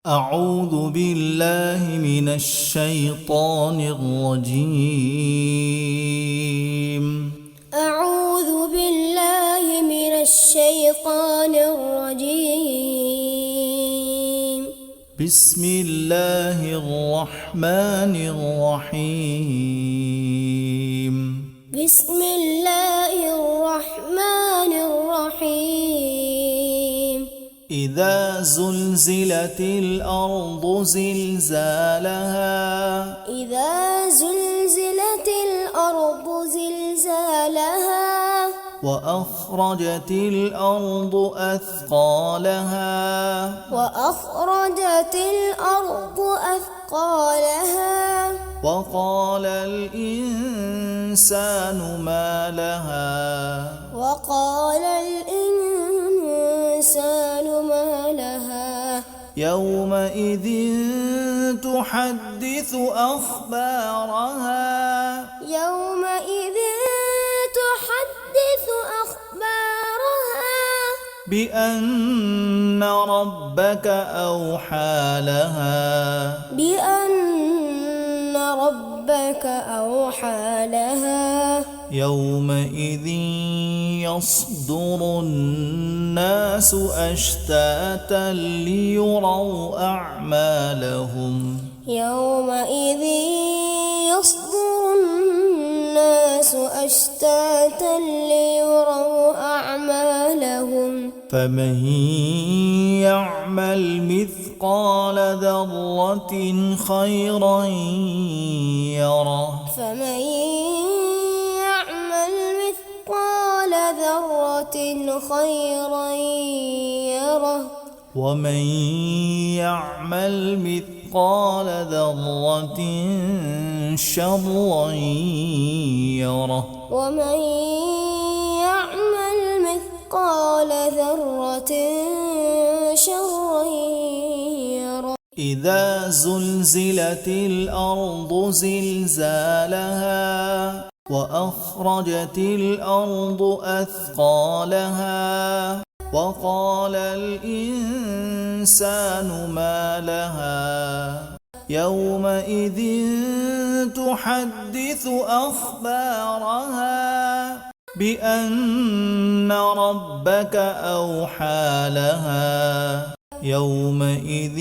أعوذ بالله من الشيطان الرجيم. أعوذ بالله من الشيطان الرجيم. بسم الله الرحمن الرحيم. بسم الله الرحمن الرحيم. إذا زلزلت الأرض زلزالها إذا زلزلت الأرض زلزالها وأخرجت الأرض أثقالها وأخرجت الأرض أثقالها وقال الإنسان ما لها وقال الإنسان ما لها يومئذ تحدث أخبارها يومئذ تحدث أخبارها بأن ربك أوحى لها بأن ربك أوحى لها يومئذ يصدر الناس أشتاتا ليروا أعمالهم يومئذ يصدر الناس أشتاتا ليروا أعمالهم فمن يعمل مثقال ذرة خيرا يره فمن يعمل مثقال ذرة خيرا يره ومن يعمل مثقال ذرة شرا يره ومن يعمل مثقال ذرة شرا يره إذا زلزلت الأرض زلزالها وأخرجت الأرض أثقالها وقال الإنسان ما لها يومئذ تحدث أخبارها بأن ربك أوحى لها يومئذ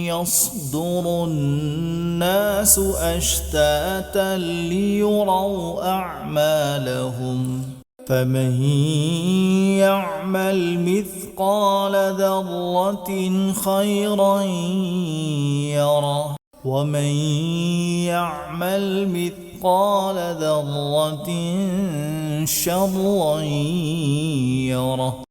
يصدر الناس أشتاتا ليروا أعمالهم فمن يعمل مثقال ذرة خيرا يره ومن يعمل مثقال ذرة شرا يره